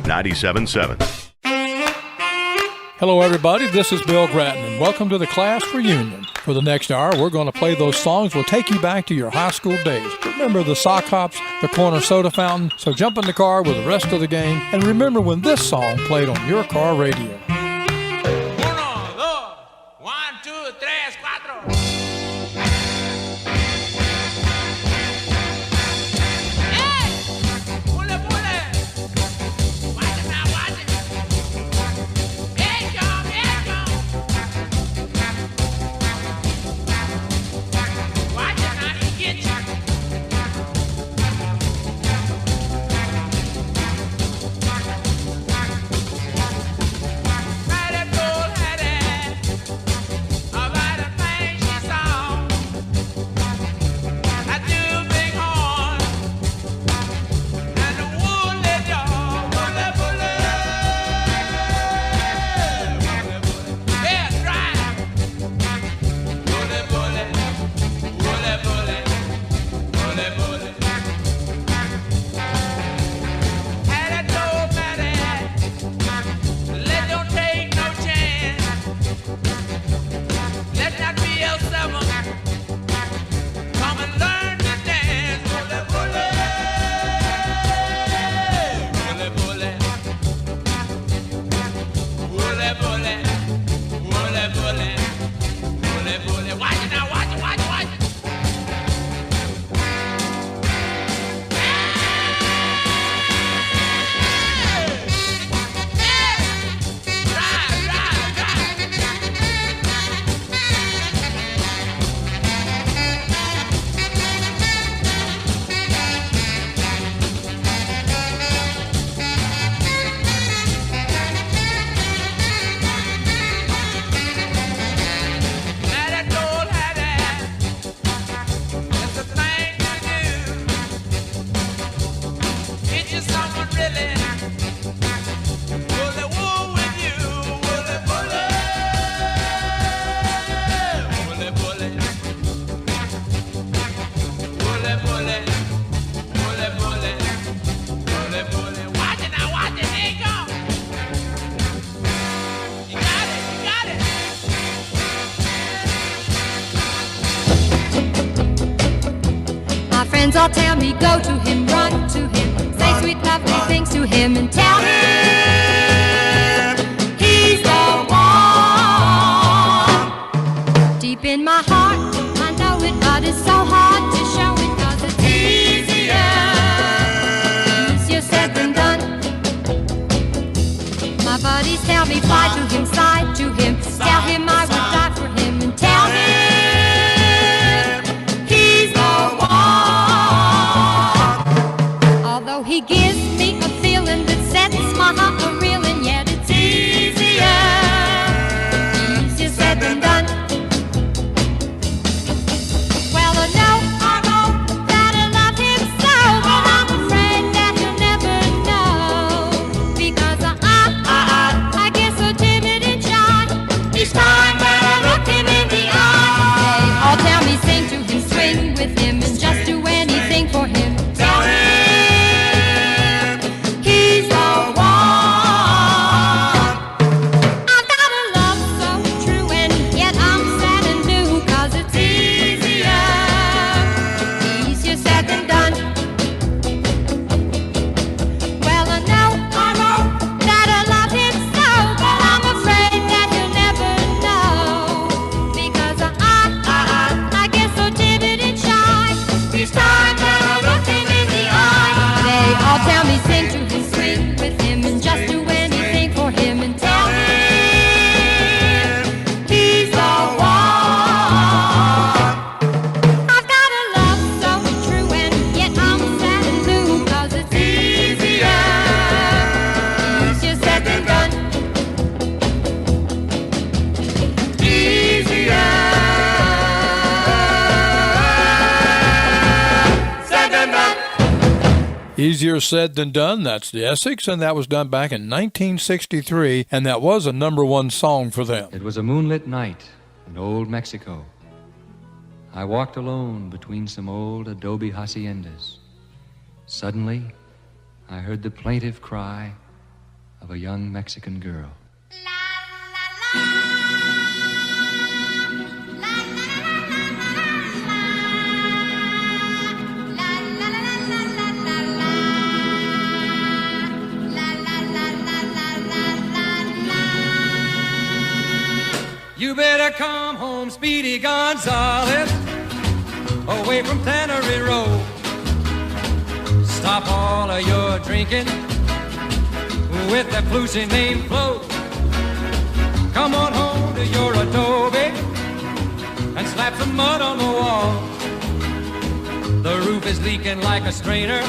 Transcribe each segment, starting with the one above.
97.7. Hello, everybody. This is Bill Grattan, and welcome to the class reunion. For the next hour, we're going to play those songs will take you back to your high school days. Remember the sock hops, the corner soda fountain? So jump in the car with the rest of the gang, and remember when this song played on your car radio. Uno, dos, 1, 2, 3, 4. Friends all tell me, go to him, run to him, say sweet lovely things to him and tell him he's the one. Deep in my heart, I know it, but it's so hard to show it, 'cause it's easier said than done. My buddies tell me, fly to him, slide to him, tell him I would die for him and tell him he's the one. He gives me a feeling that sets my heart a-reeling, yet it's easier said than done. Well, I know that I love him so, but I'm afraid that he'll never know, because I get so timid and shy each time that I look him in the eye. They all tell me, sing to him, swing with him, and just do anything for him. Tell him Easier said than done. That's the Essex, and that was done back in 1963, and that was a #1 song for them. It was a moonlit night in old Mexico. I walked alone between some old adobe haciendas. Suddenly, I heard the plaintive cry of a young Mexican girl. You better come home, Speedy Gonzales, away from Tannery Road. Stop all of your drinking with that flusy named Flo. Come on home to your adobe and slap some mud on the wall. The roof is leaking like a strainer.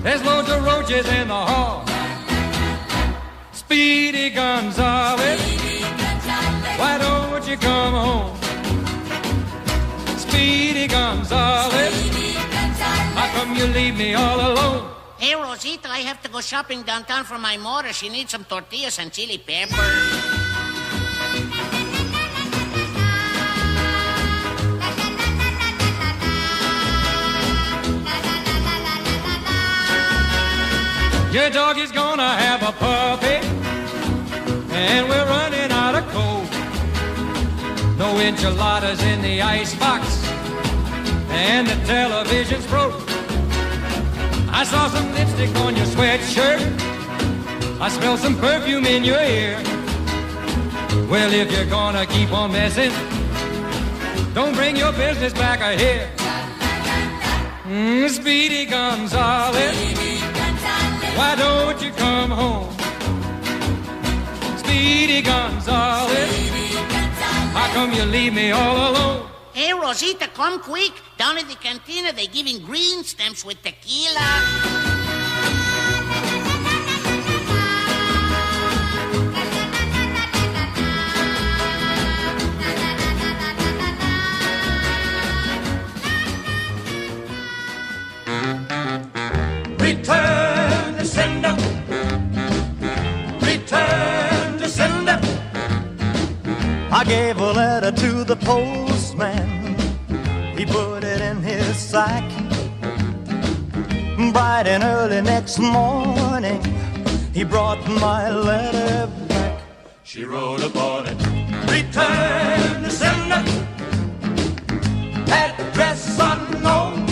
There's loads of roaches in the hall. Speedy Gonzales, why don't you come home? Speedy Gonzales, how come you leave me all alone? Hey, Rosita, I have to go shopping downtown for my mother. She needs some tortillas and chili pepper. Your dog is gonna have a puppy, and we're running out of coal. No enchiladas in the icebox, and the television's broke. I saw some lipstick on your sweatshirt. I smell some perfume in your ear. Well, if you're gonna keep on messing, don't bring your business back here. Speedy Gonzales, why don't you come home? Speedy Gonzales, how come you leave me all alone? Hey, Rosita, come quick. Down at the cantina, they're giving green stamps with tequila. Return to sender. Return to sender. I gave a letter to the postman. He put it in his sack. Bright and early next morning, he brought my letter back. She wrote upon it. Return to sender. Address unknown.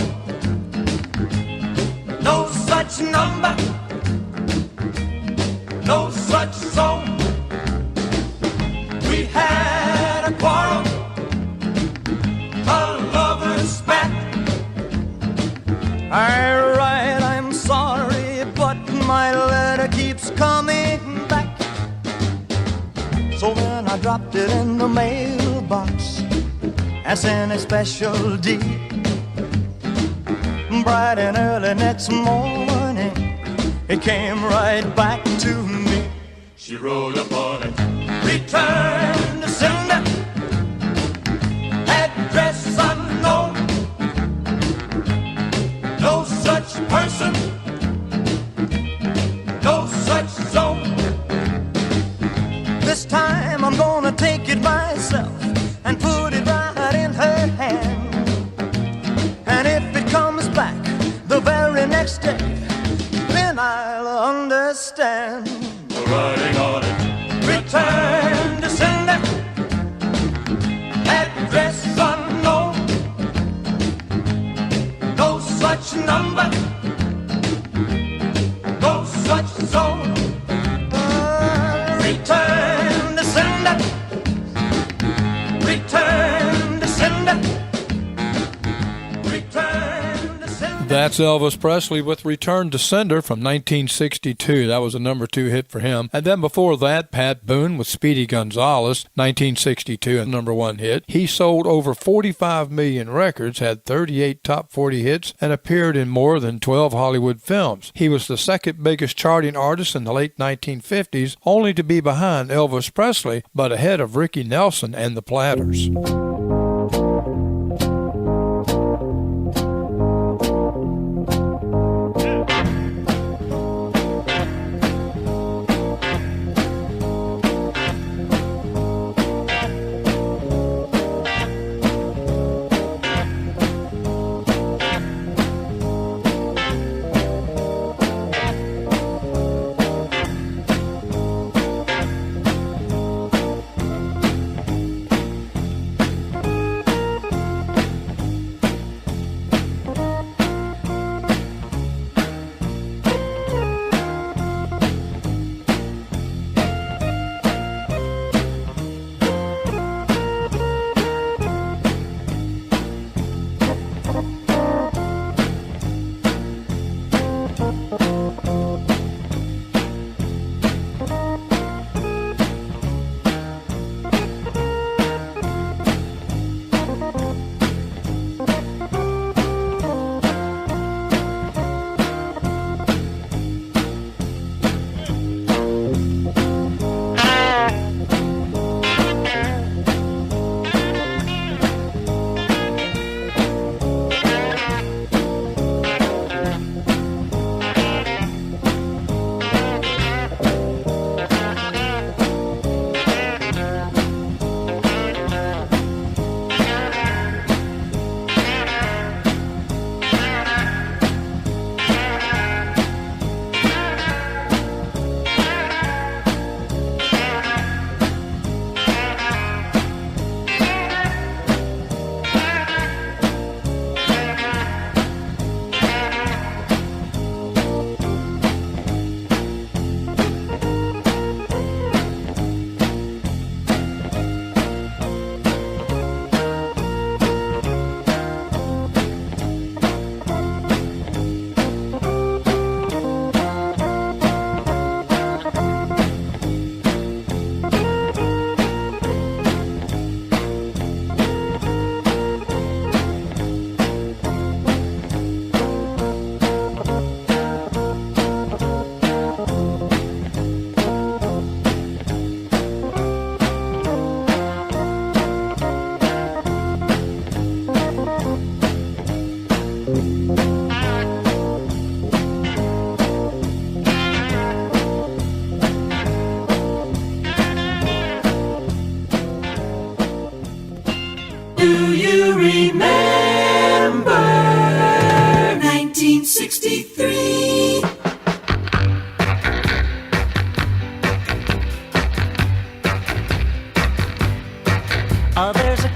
No such number. No such zone. We had a quarrel, a lover's spat. Alright, I'm sorry, but my letter keeps coming back. So then I dropped it in the mailbox and sent a special deed. Bright and early next morning, it came right back to me. She wrote upon it. Return to sender. Address unknown. No such person. No such zone. This time I'm gonna take it myself and put it right in her hand. And if it comes back the very next day, then I'll understand. Writing on it. Return to sender. Address unknown. No such number. No such zone. Return to sender. Return to sender. Return to sender. That's Elvis Presley with Return to Sender from 1962. That was a number 2 hit for him. And then before that, Pat Boone with Speedy Gonzales, 1962, a number 1 hit. He sold over 45 million records, had 38 top 40 hits, and appeared in more than 12 Hollywood films. He was the second biggest charting artist in the late 1950s, only to be behind Elvis Presley, but ahead of Ricky Nelson and the Platters.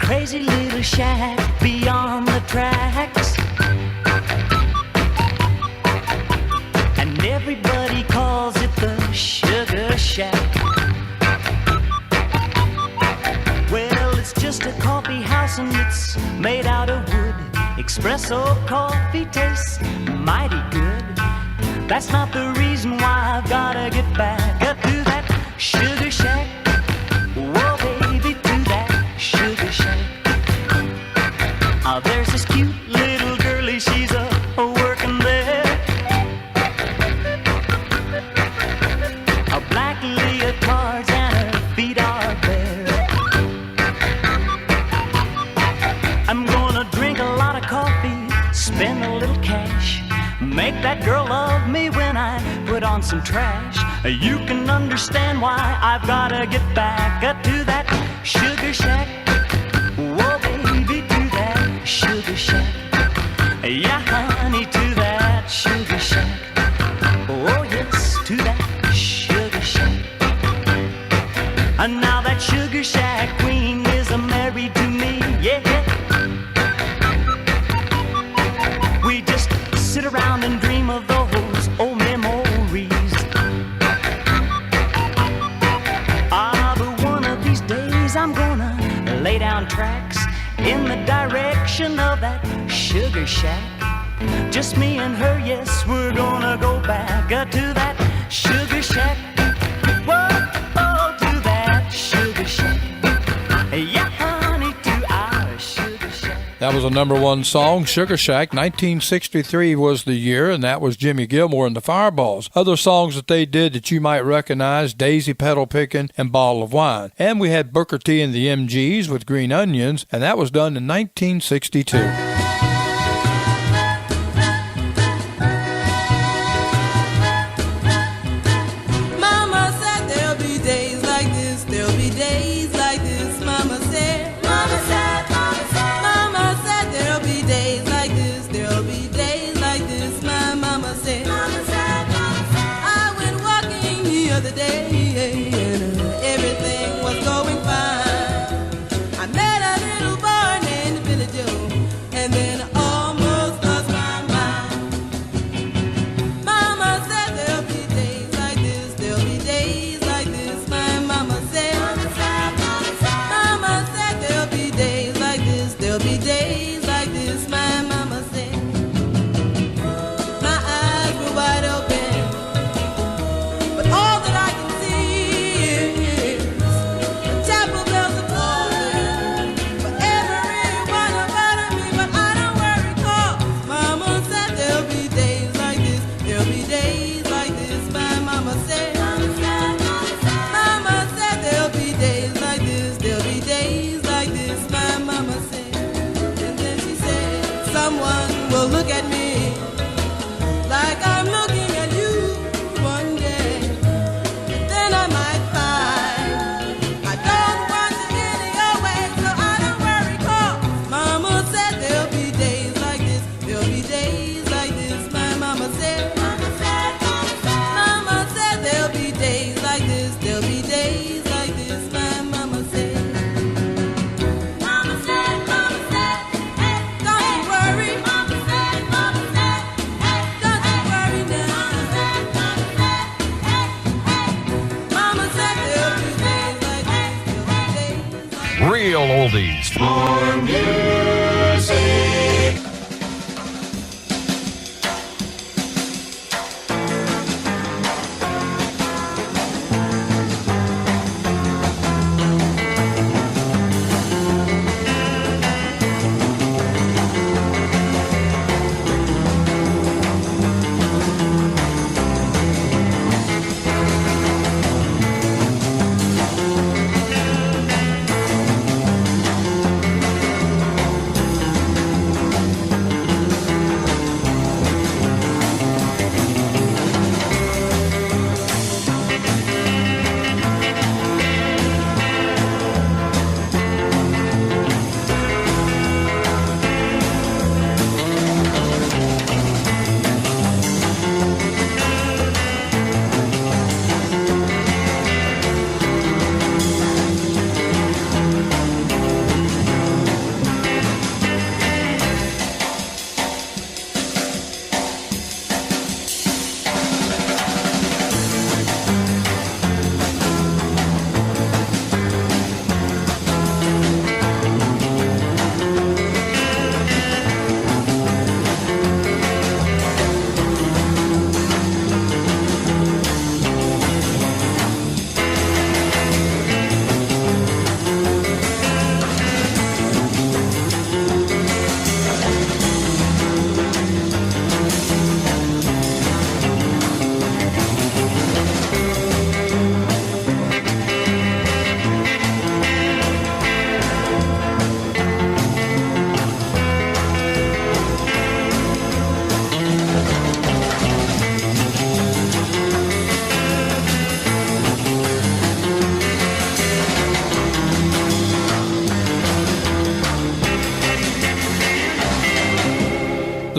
crazy little shack beyond the tracks. And everybody calls it the Sugar Shack. Well, it's just a coffee house and it's made out of wood. Espresso coffee tastes mighty good. That's not the reason why I've gotta get back up to that Sugar Shack. Whoa, baby, to that Sugar Shack. There's this cute little girlie, she's a working there. A black leotards and her feet are bare. I'm gonna drink a lot of coffee, spend a little cash, make that girl love me when I put on some trash. You can understand why I've gotta get back to that Sugar Shack. Whoa, baby, to that Sugar Shack. Yeah, honey, to that Sugar Shack. Oh, yes, to that Sugar Shack. And now that Sugar Shack queen is married to me, yeah. We just sit around and dream of those old memories. But one of these days I'm gonna lay down tracks in the direction of that Sugar Shack. Just me and her, yes, we're gonna go back to that Sugar Shack. Whoa, oh, to that Sugar Shack. Yeah, honey, to our Sugar Shack. That was a #1 song, Sugar Shack. 1963 was the year, and that was Jimmy Gilmore and the Fireballs. Other songs that they did that you might recognize, Daisy Petal Pickin' and Bottle of Wine. And we had Booker T and the MGs with Green Onions, and that was done in 1962. Mama said there'll be days like this, there'll be days like this. Mama said, Mama said, Mama said, Mama said there'll be days like this, there'll be days like this. My mama said, Mama said, Mama said. I went walking the other day and everything was going fine. I met a little boy named Billy Joe and then almost lost my mind. Mama said there'll be days like this, there'll be days like this. My mama said, Mama said, Mama said, Mama said there'll be days like this, there'll be days like this. My mama said. My eyes were wide open, but all that I can see is the chapel bells are calling for everyone about me. But I don't worry, 'cause Mama said there'll be days like this, there'll be days like this. My mama said, Mama said, Mama said, Mama said there'll be days like this, there'll be days like this. My mama said, and then she said, someone will look at me like I'm looking at you one day. Then I might find I don't want to any your way, so I don't worry, 'cause Mama said there'll be days like this, there'll be days like this. My mama said, Mama said, Mama said, Mama said there'll be days like this, there'll be days like this. My mama said, Mama said, Mama said, hey, don't you worry. Mama said, hey, don't you worry now. Mama said, hey, Mama said there'll be days like this, there'll be days like this. Real oldies. More music.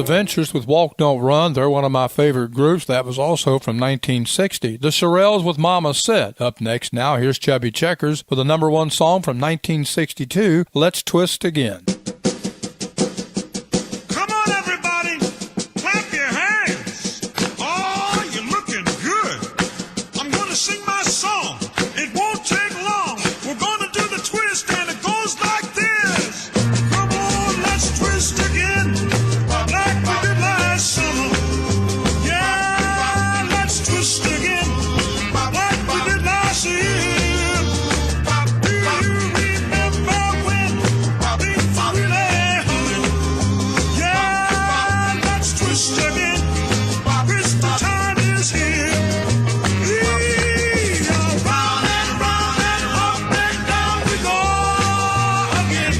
Ventures with Walk Don't Run. They're one of my favorite groups. That was also from 1960. The Shirelles with Mama Said. Up next now, here's Chubby Checkers with a number one song from 1962, Let's Twist Again. Come on, everybody, clap your hands. Oh, you're looking good. I'm going to sing my song. It won't take long. We're going to do the twist, and it goes like this. Come on, let's twist again, like we did last summer. Yeah, let's twist again, like we did last year. Do you remember when things were really humming? Yeah, let's twist again. Christmas time is here. Round and round and up and down we go again.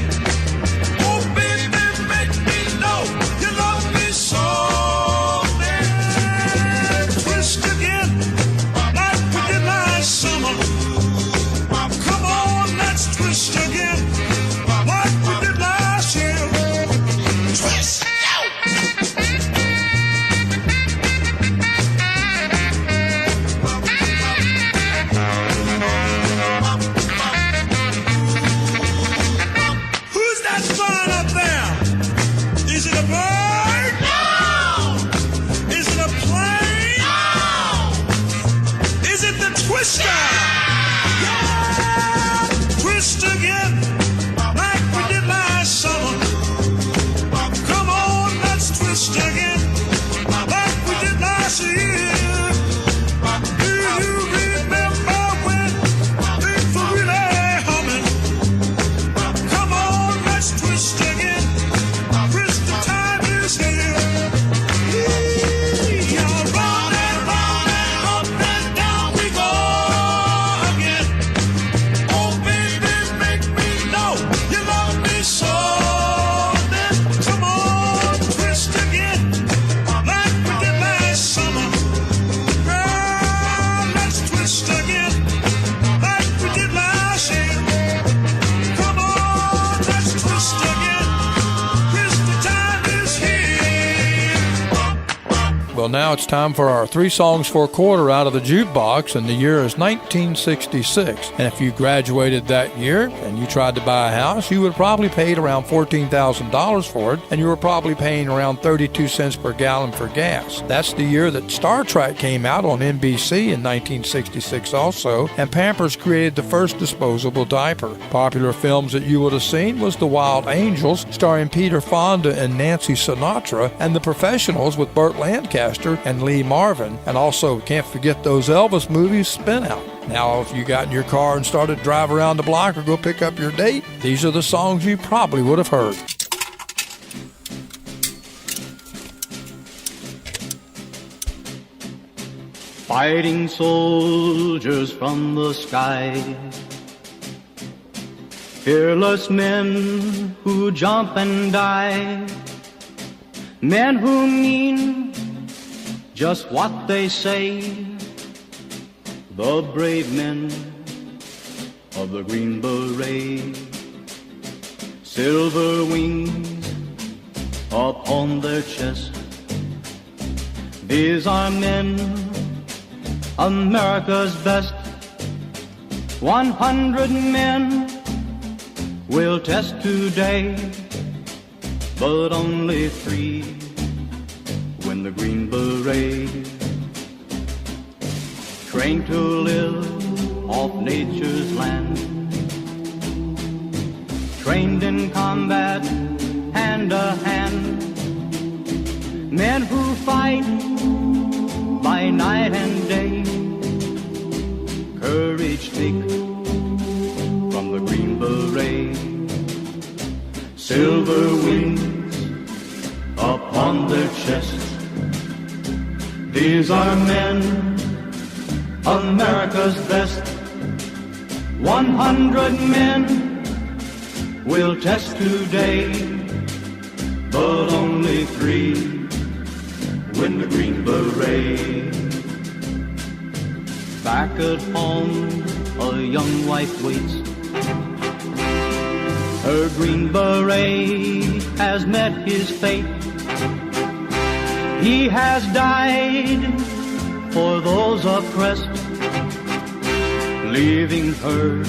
Oh, baby, make me know you love me so. Twist again, like we did last summer. Come on, let's twist again, like we did last year. Twist! Who's that flying up there? Is it a bird? No! Is it a plane? No! Is it the twister? Yeah! Twist again, like we did last summer. Come on, let's twist again, like we did last year. Do you remember when things were really humming? Come on, let's twist again. Christmas time is here. Round and up and down we go again. Oh, baby, make me know you love me so. Then come on, twist again, like we did last summer. Girl, let's twist again, like we did last year. Come on, let's twist again. Christmas time is here. Well, now it's time for our 3 songs for a quarter out of the jukebox, and the year is 1966. And if you graduated that year and you tried to buy a house, you would have probably paid around $14,000 for it, and you were probably paying around 32 cents per gallon for gas. That's the year that Star Trek came out on NBC in 1966 also, and Pampers created the first disposable diaper. Popular films that you would have seen was The Wild Angels, starring Peter Fonda and Nancy Sinatra, and The Professionals with Burt Lancaster and Lee Marvin, and also can't forget those Elvis movies, Spin Out. Now, if you got in your car and started to drive around the block or go pick up your date, these are the songs you probably would have heard. Fighting soldiers from the sky, fearless men who jump and die, men who mean just what they say, the brave men of the Green Beret, silver wings upon their chest. These are men, America's best. 100 men will test today, but only 3 win the Green Beret. Trained to live off nature's land, trained in combat hand to hand, men who fight by night and day, courage take from the Green Beret, silver wings upon their chest. These are men, America's best. 100 men will test today, but only 3 win the Green Beret. Back at home, a young wife waits. Her Green Beret has met his fate. He has died for those oppressed, leaving her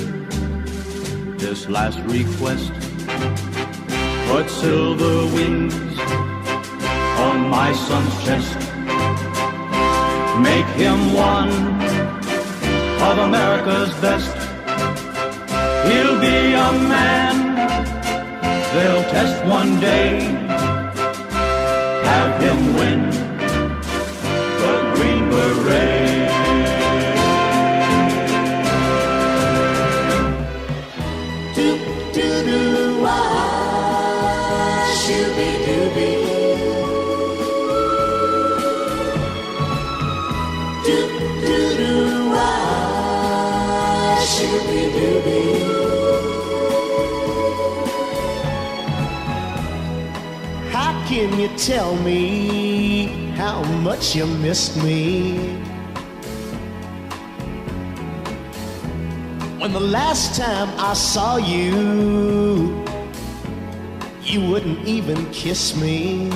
this last request. Put silver wings on my son's chest. Make him one of America's best. He'll be a man they'll test one day. Have him win the Green Beret. Do-do-do-wah, shooby-dooby. Do-do-do-wah, shooby-dooby. How can you tell me how much you miss me? When the last time I saw you, you wouldn't even kiss me.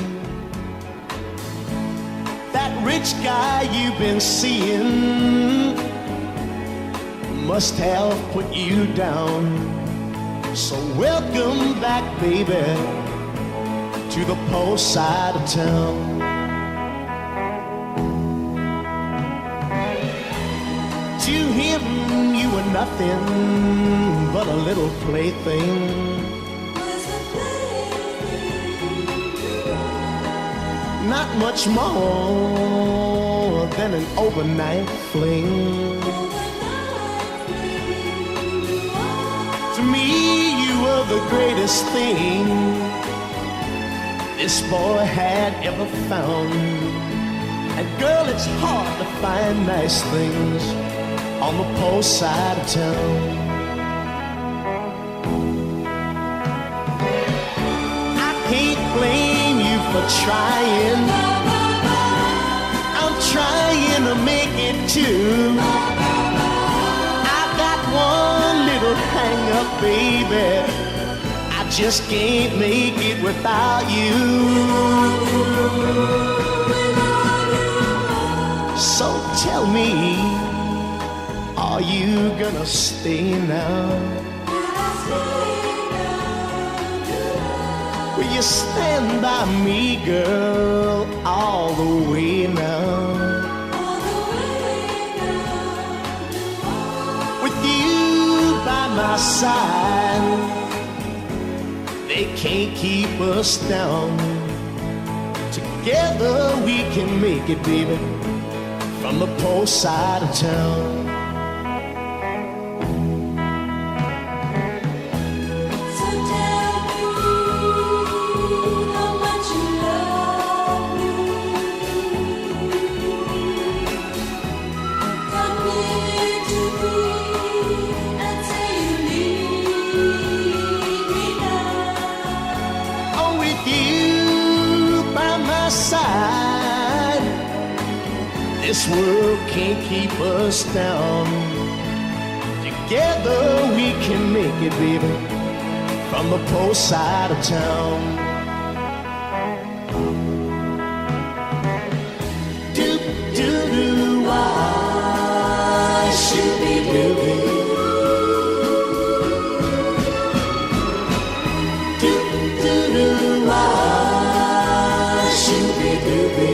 That rich guy you've been seeing must have put you down. So welcome back, baby, to the poor side of town. To him you were nothing but a little plaything. Not much more than an overnight fling. To me you were the greatest thing this boy had ever found. And girl, it's hard to find nice things on the poor side of town. I can't blame you for trying. I'm trying to make it too. I've got one little hang up, baby. I just can't make it without you. So tell me, are you gonna stay now? Will you stand by me, girl, all the way now? With you by my side, they can't keep us down. Together we can make it, baby, from the poor side of town. This world can't keep us down. Together we can make it, baby, from the poor side of town. Do-do-do-wah, shooby-dooby. Do-do-do-wah, shooby-dooby.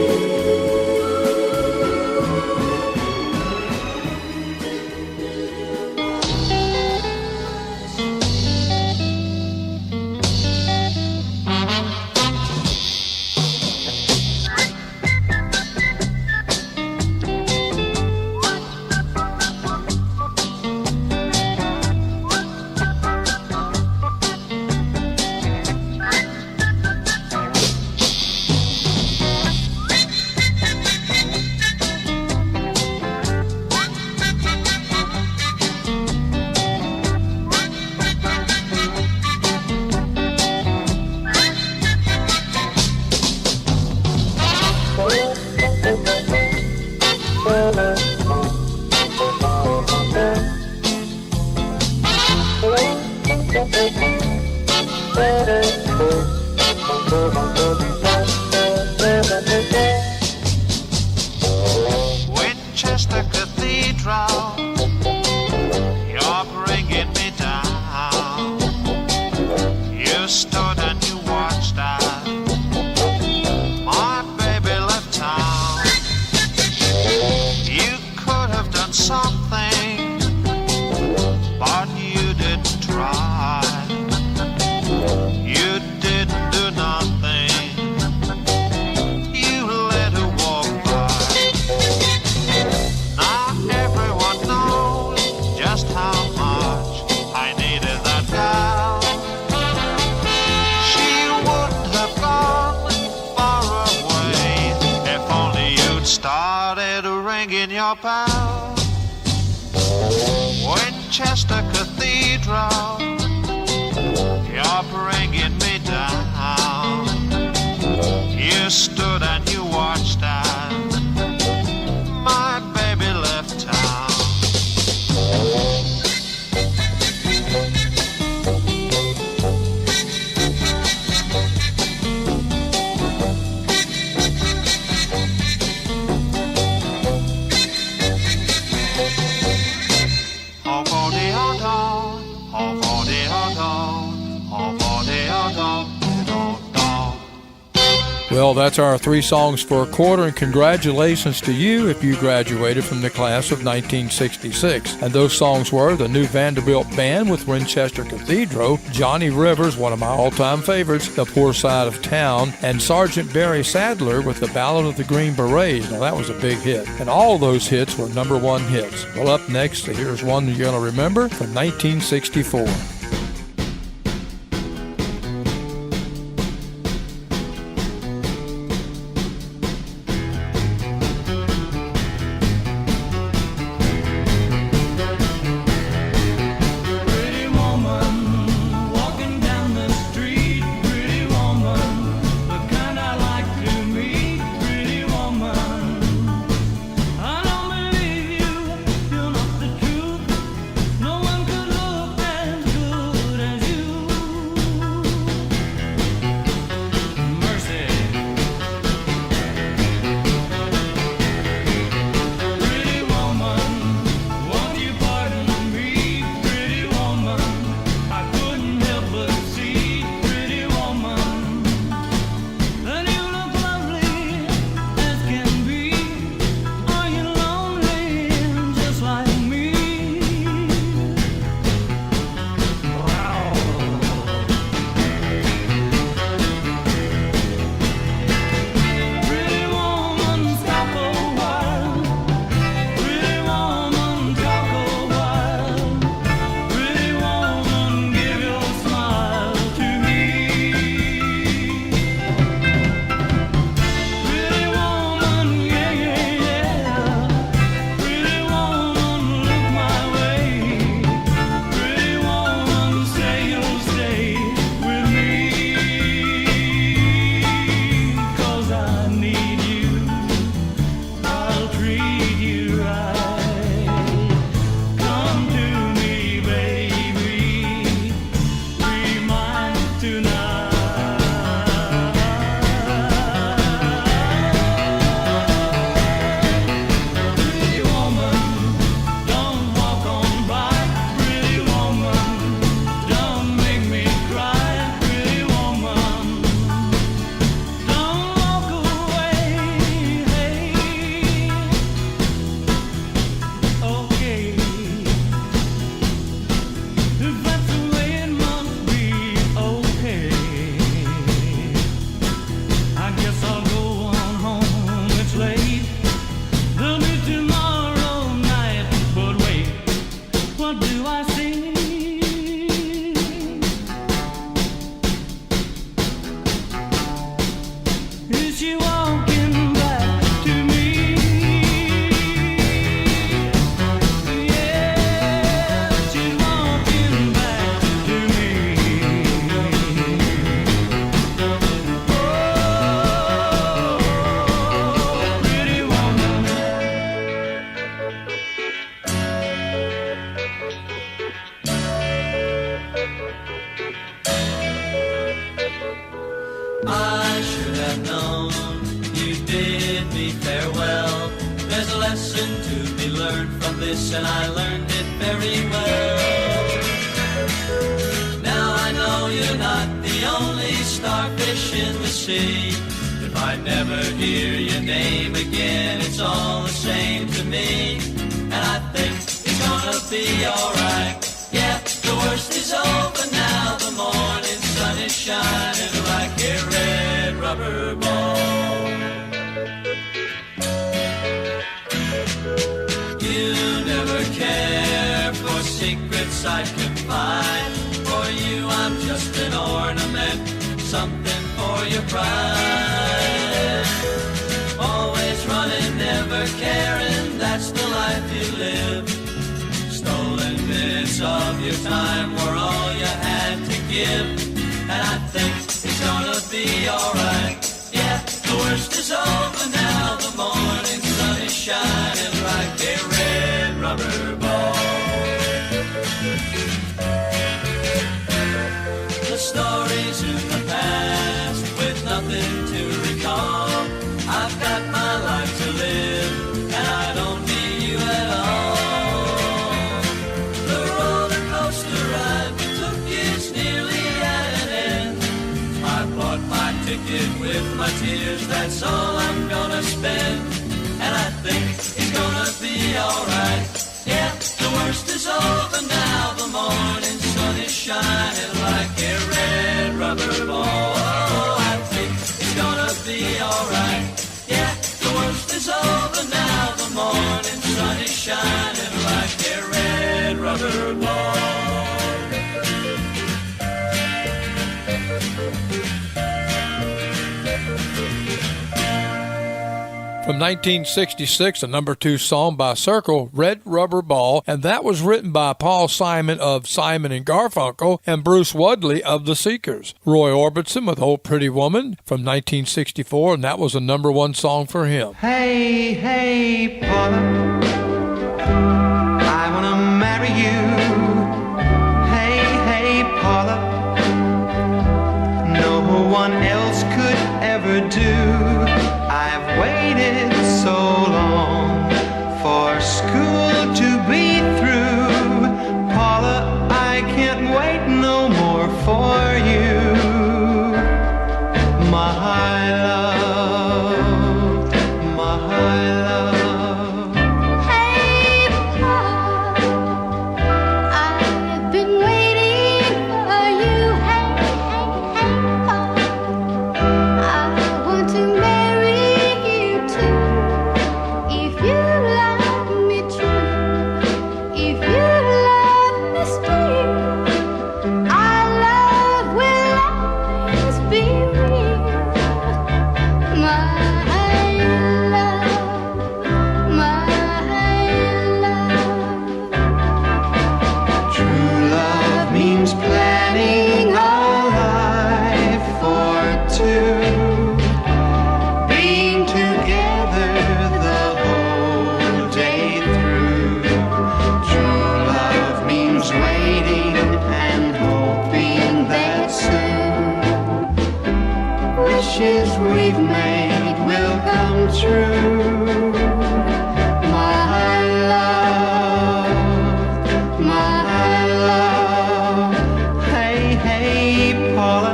just how much I needed that gal. She wouldn't have gone far away if only you'd started ringing your bell. Winchester Cathedral, you're bringing me down. You stood and you watched as my baby left town. Well, that's our 3 songs for a quarter, and congratulations to you if you graduated from the class of 1966. And those songs were the New Vanderbilt Band with Winchester Cathedral, Johnny Rivers, one of my all-time favorites, The Poor Side of Town, and Sergeant Barry Sadler with the Ballad of the Green Berets. Now, that was a big hit. And all those hits were #1 hits. Well, up next, here's one you're going to remember from 1964. I should have known you bid me farewell. There's a lesson to be learned from this, and I learned it very well. Now I know you're not the only starfish in the sea. If I never hear your name again, it's all the same to me. And I think it's gonna be alright. Yeah, the worst is over now. The morning sun is shining like a red rubber ball. You never cared for sight can find. For you I'm just an ornament, something for your pride. Always running, never caring, that's the life you live. Stolen bits of your time were all you had to give. And I think it's gonna be alright. Yeah, the worst is over now. The morning sun is shining like a red rubber ball. The stories in the past with nothing to recall. I've got my life to live and I don't need you at all. The roller coaster ride we took is nearly at an end. I bought my ticket with my tears, that's all I'm gonna spend. And I think it's gonna be alright. Yeah, the worst is over now. The morning sun is shining like a red rubber ball. Oh, I think it's gonna be alright. Yeah, the worst is over now. The morning sun is shining like a red rubber ball. From 1966, a number 2 song by Circle, Red Rubber Ball, and that was written by Paul Simon of Simon and Garfunkel and Bruce Wadley of The Seekers. Roy Orbison with Old Pretty Woman from 1964, and that was a number 1 song for him. Hey, hey, Paula, I wanna marry you. Hey, hey, Paula, no one else could ever do. I've waited so long for school to be through. Paula, I can't wait no more for you. My love, my love. Hey, Paul, I've been waiting for you. Hey, hey, hey, Paul, I want to marry you too. If you love me true, if you love me still, our love will always be real. My love, my love. True love means planning our life for two, being together the whole day through. True love means waiting and hoping that soon wishes we've made will come true. My love, my love. Hey, hey, Paula,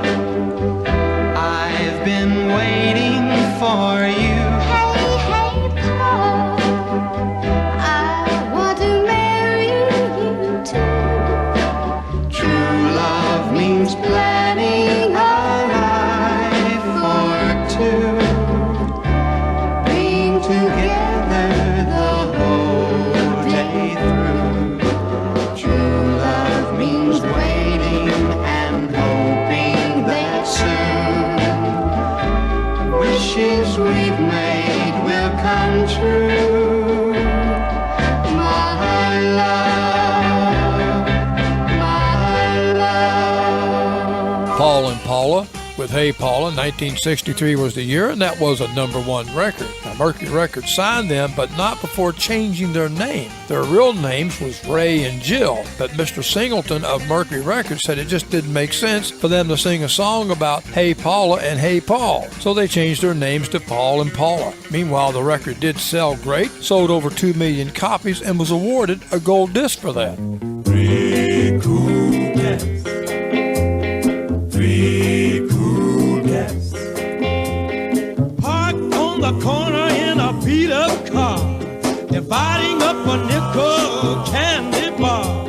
I've been waiting for you. Hey, hey, Paul, I want to marry you too. True love means planning our life for two, being together the whole day through. True love means waiting and hoping that soon wishes we've made will come true. My love, my love. Paul and Paula with Hey Paula. 1963 was the year, and that was a number 1 record. Now, Mercury Records signed them, but not before changing their name. Their real names was Ray and Jill, but Mr. Singleton of Mercury Records said it just didn't make sense for them to sing a song about Hey Paula and Hey Paul, so they changed their names to Paul and Paula. Meanwhile, the record did sell great, sold over 2 million copies, and was awarded a gold disc for that. Three cool cats. Three cool cats. Parked on the corner in a beat-up car, dividing up a nickel candy bar,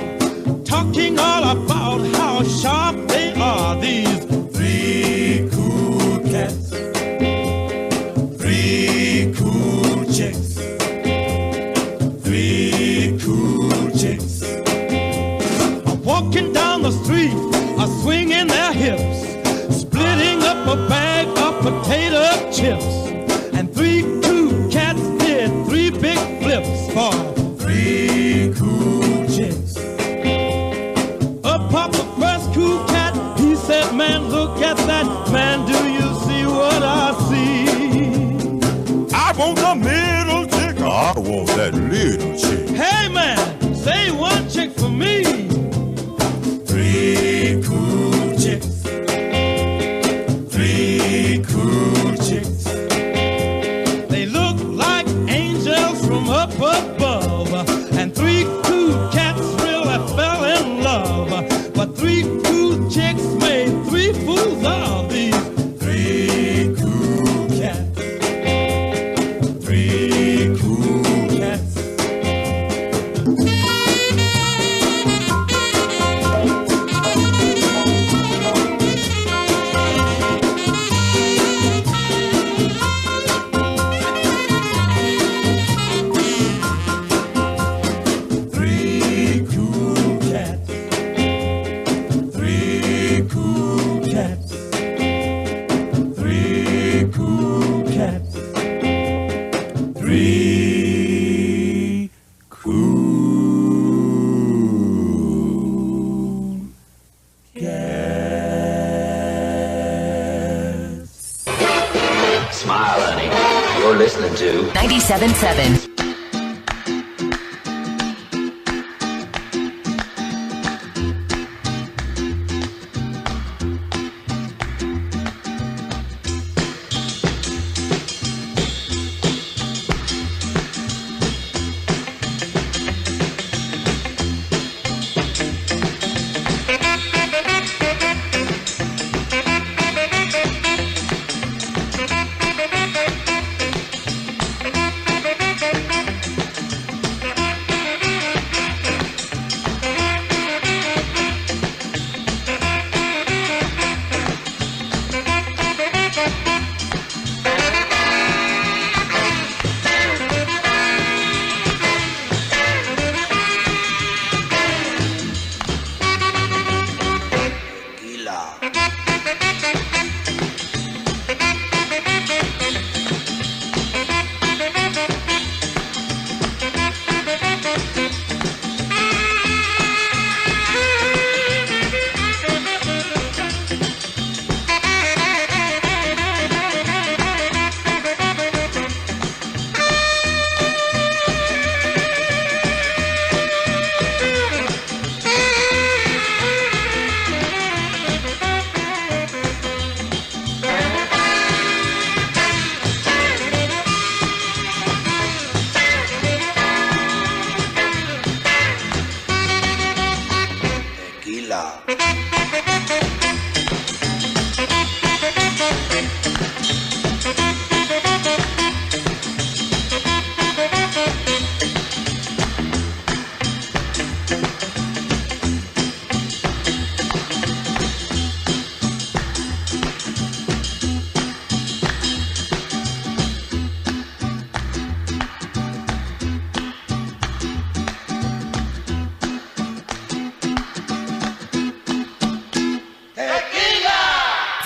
talking all about how sharp they are, these three cool cats. Three cool chicks. Three cool chicks. chips. And 3 cool cats did 3 big flips for 3 cool chicks. Up popped the first cool cat. He said, man, look at that. Man, do you see what I see? I want the middle chick. I want that little chick. Hey, man, say 1 chick for me. 3 cool chicks. 3 cool chicks. They look like angels from up above. And 3 cool cats really fell in love. But 3 cool chicks made 3 fools of these 3 cool cats. 3 cool cats. Smile, honey. You're listening to 97.7.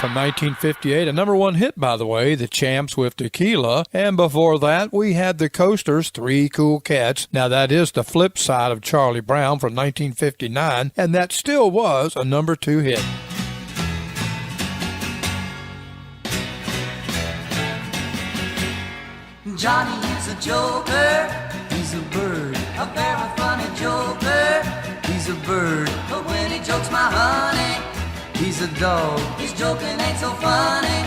From 1958, a number 1 hit, by the way, the Champs with Tequila. And before that, we had the Coasters, 3 Cool Cats. Now, that is the flip side of Charlie Brown from 1959, and that still was a number 2 hit. Johnny is a joker, he's a bird, a very funny joker, he's a bird. But when he jokes my honey, he's a dog. His joking ain't so funny,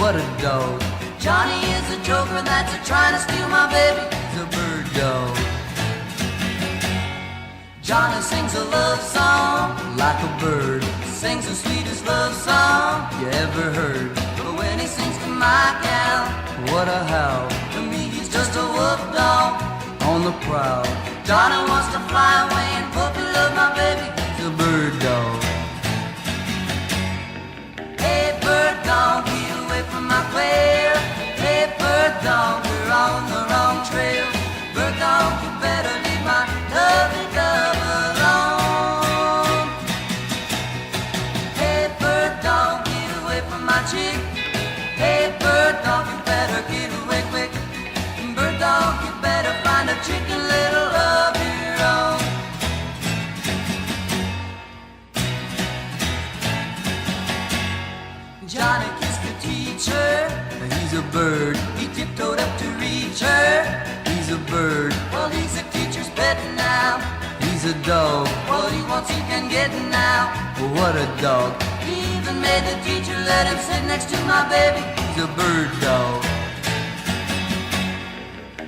what a dog. Johnny is a joker that's trying to steal my baby, he's a bird dog. Johnny sings a love song like a bird, sings the sweetest love song you ever heard. But when he sings to my gal, what a howl. To me he's just a wolf dog on the prowl. Johnny wants to fly away and puppy love my baby, he's a bird dog. Hey bird dog, get away from my quail. Hey bird dog, we're on the wrong trail. Bird dog, you better leave my lovely dove alone. Hey bird dog, get away from my chick. Hey bird dog, you he's a dog. What he wants he can get now. Oh, what a dog. He even made the teacher let him sit next to my baby. He's a bird dog.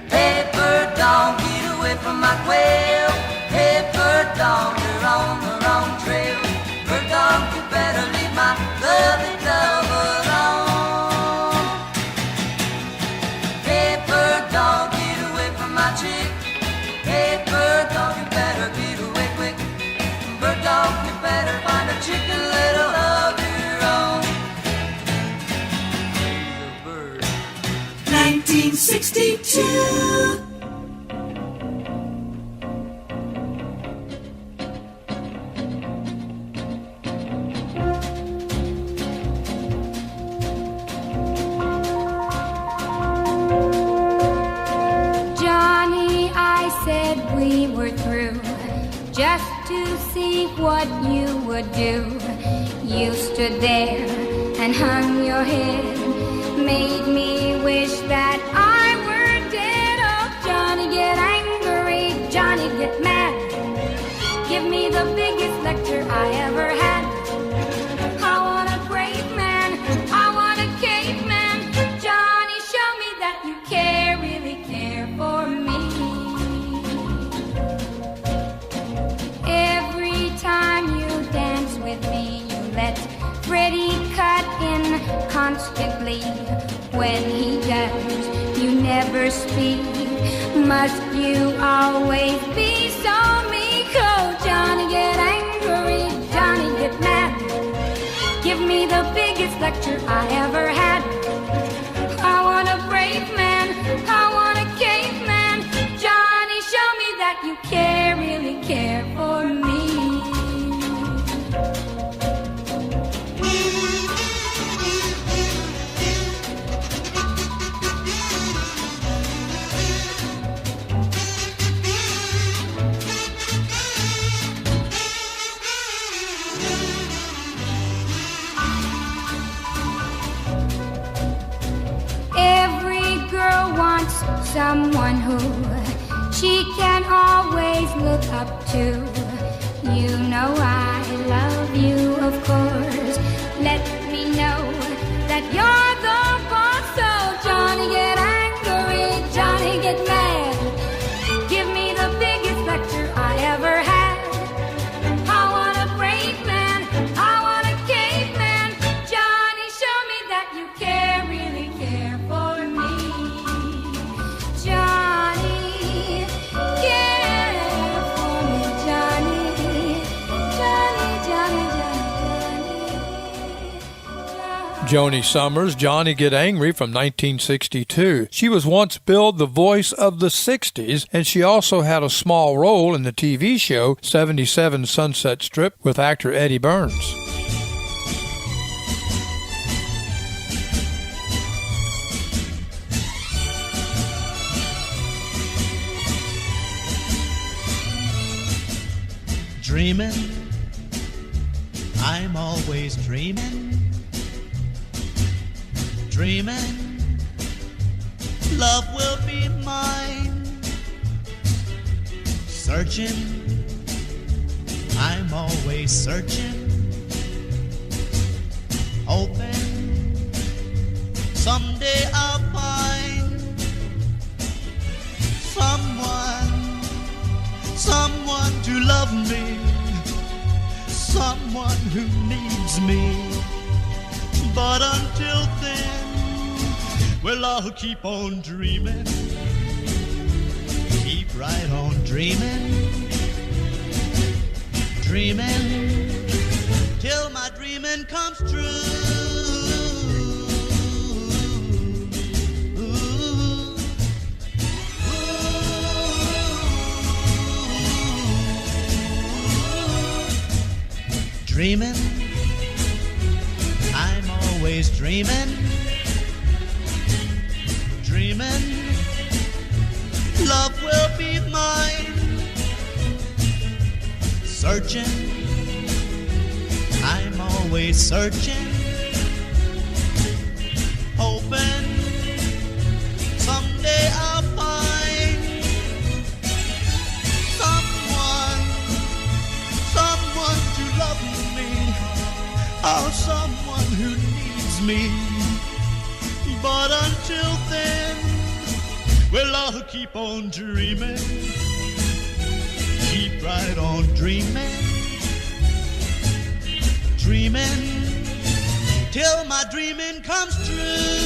Hey, bird dog, get away from my quail. Hey, bird dog, you're on the wrong trail. Bird dog, you better leave my lovely dove alone. Hey, bird dog, get away from my chick. Hey, bird dog, you better get away quick. Bird dog, you better find a chicken little of your own. He's a bird. 1962. We were through just to see what you would do. You stood there and hung your head, made me wish that I were dead. Oh, Johnny, get angry, Johnny, get mad. Give me the biggest lecture I ever had. I want a brave man, I want a caveman. Johnny, show me that you care, really care for me. Every time you dance with me, you let Freddie cut in constantly. When he does, you never speak. Must you always be so meek? Oh, Johnny, get angry, Johnny, get mad. Give me the biggest lecture I ever had. I want a brave man, I want a caveman. Johnny, show me that you care, really care for me. Every girl wants someone who she can always look up to. You know I love you, of course. Let me know that you're the boss. So Johnny, get angry, Johnny, get mad. Give me the biggest lecture I ever had. I want a brave man, I want a caveman. Johnny, show me that you care, really care for me. Johnny, care for me, Johnny. Johnny, Johnny, Johnny, Joni Summers, Johnny Get Angry from 1962. She was once billed the voice of the 60s, and she also had a small role in the TV show 77 Sunset Strip with actor Eddie Burns. Dreaming, I'm always dreaming. Dreaming, love will be mine. Searching, I'm always searching. Hoping, someday I'll find someone to love me, someone who needs me. But until then, well, I'll keep on dreaming, keep right on dreaming, dreaming, till my dreaming comes true. Dreaming, I'm always dreaming. Dreaming, love will be mine. Searching, I'm always searching. Hoping, someday I'll find of someone who needs me. But until then, well, I'll keep on dreaming. Keep right on dreaming. Dreaming till my dreaming comes true.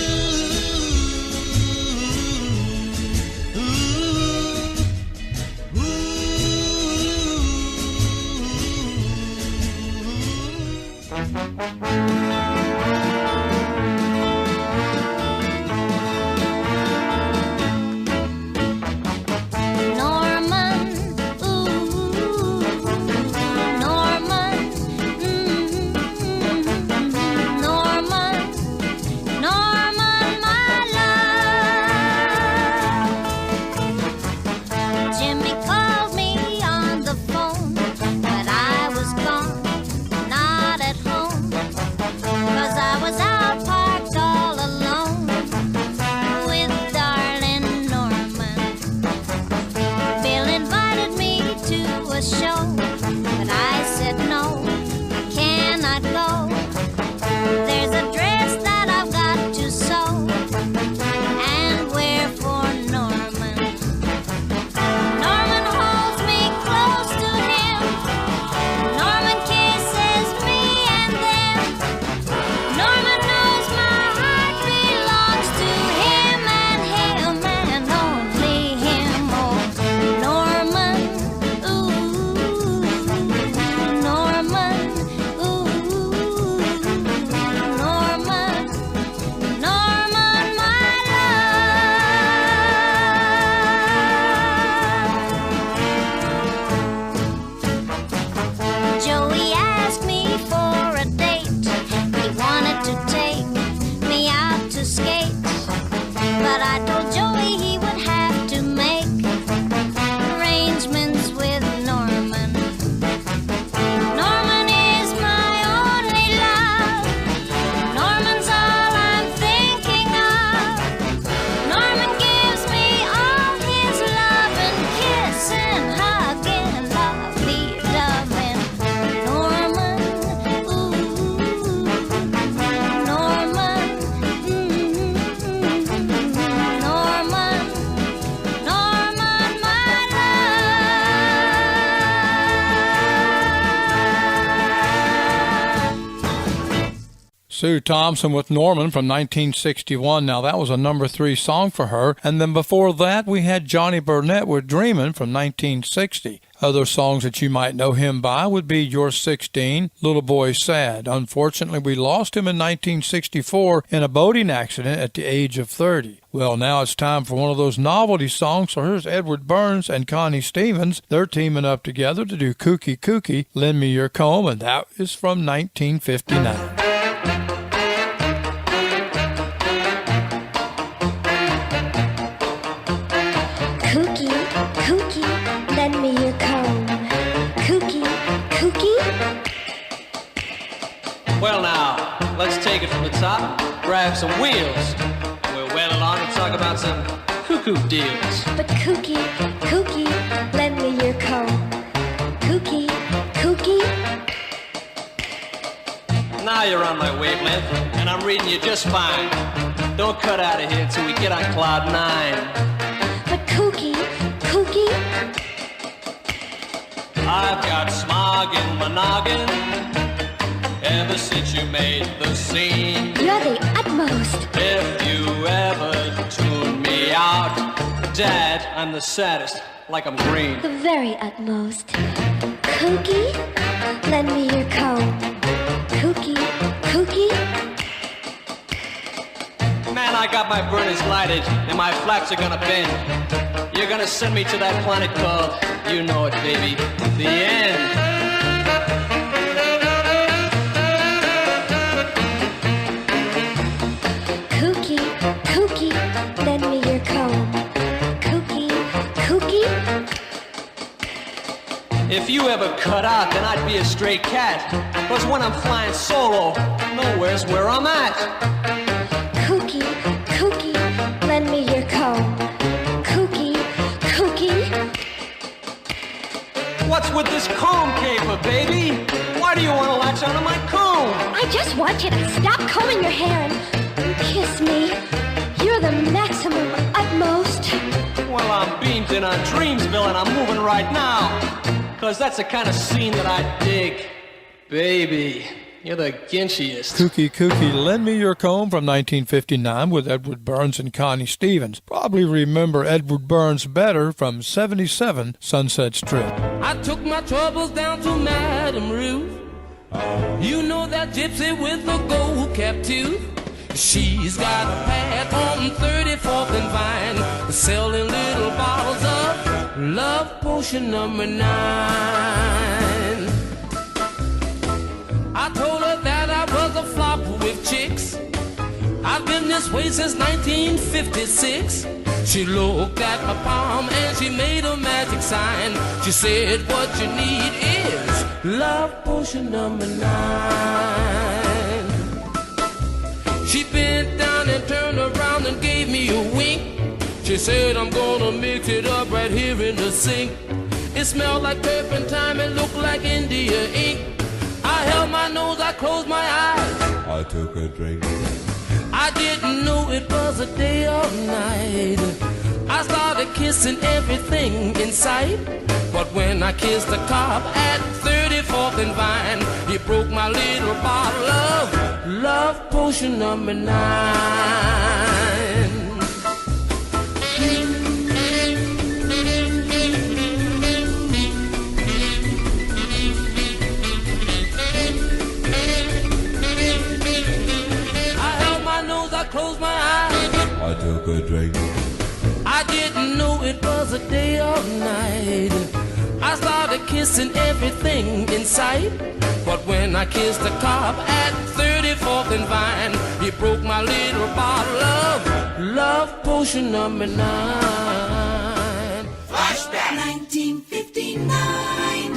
Sue Thompson with Norman from 1961. Now, that was a number 3 song for her. And then before that, we had Johnny Burnett with Dreamin' from 1960. Other songs that you might know him by would be You're 16, Little Boy Sad. Unfortunately, we lost him in 1964 in a boating accident at the age of 30. Well, now it's time for one of those novelty songs. So here's Edward Burns and Connie Stevens. They're teaming up together to do Kooky Kooky, Lend Me Your Comb, and that is from 1959. Kooky, kooky, lend me your comb. Kooky, kooky. Well now, let's take it from the top, grab some wheels. We'll whale along and talk about some cuckoo deals. But kooky, kooky, lend me your comb. Kooky, kooky. Now you're on my wavelength, and I'm reading you just fine. Don't cut out of here till we get on cloud 9. But kooky, kooky. I've got smog in my noggin ever since you made the scene. You're the utmost. If you ever tune me out, Dad, I'm the saddest, like I'm green. The very utmost. Kooky, lend me your comb. Kooky, kooky. Man, I got my burners lighted and my flaps are gonna bend. You're gonna send me to that planet called, you know it, baby, the end. Kooky, kooky, lend me your comb. Kooky, kooky. If you ever cut out, then I'd be a stray cat. 'Cause when I'm flying solo, nowhere's where I'm at. Kooky, kooky, lend me your comb. Kooky, kooky. What's with this comb caper, baby? Why do you want to latch onto my comb? I just want you to stop combing your hair and kiss me. You're the maximum utmost. Well, I'm beamed in on Dreamsville and I'm moving right now. 'Cause that's the kind of scene that I dig. Baby, you're the ginchiest. Kooky Kooky, Lend Me Your Comb from 1959 with Edward Burns and Connie Stevens. Probably remember Edward Burns better from 77 Sunset Strip. I took my troubles down to Madame Ruth. You know that gypsy with the gold cap tooth. She's got a pad on 34th and Vine, selling little bottles of Love Potion number 9. I told her that I was a flop with chicks. I've been this way since 1956. She looked at my palm and she made a magic sign. She said, what you need is Love Potion number 9. She bent down and turned around and gave me a wink. She said, I'm gonna mix it up right here in the sink. It smelled like turpentine and looked like India ink. I held my nose, I closed my eyes. I took a drink. I didn't know it was a day or night. I started kissing everything in sight. But when I kissed the cop at 34th and Vine, he broke my little bottle of Love Potion number 9. Close my eyes. I took a drink. I didn't know it was a day or night. I started kissing everything in sight. But when I kissed the cop at 34th and Vine, he broke my little bottle of Love Potion number 9. Flashback 1959.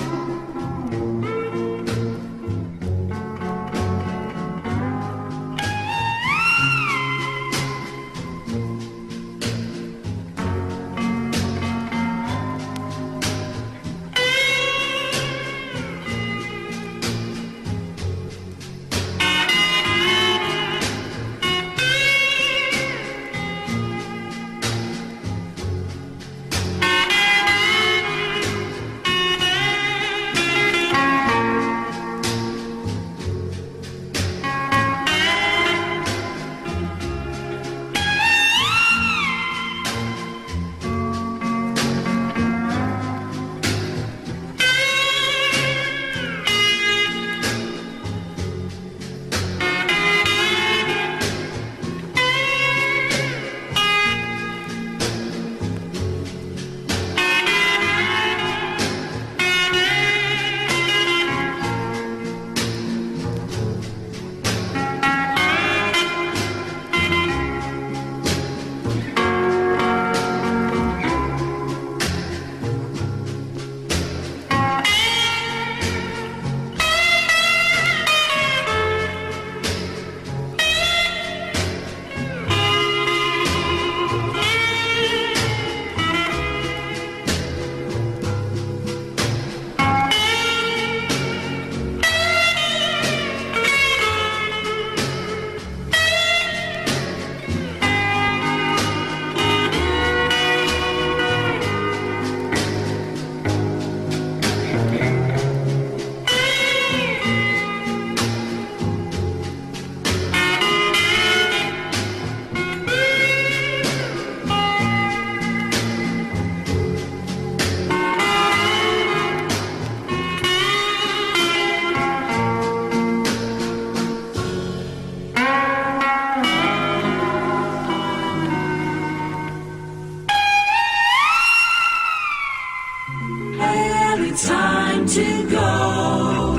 Time to go.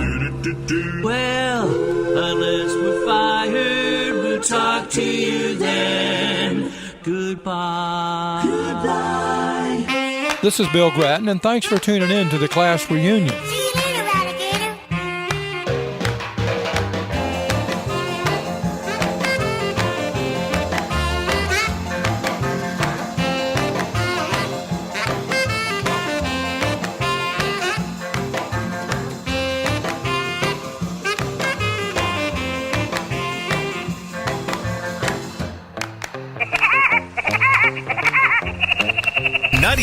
Well, unless we're fired, we'll talk to you then. Goodbye. Goodbye. This is Bill Grattan, and thanks for tuning in to the class reunion.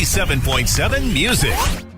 97.7 Music.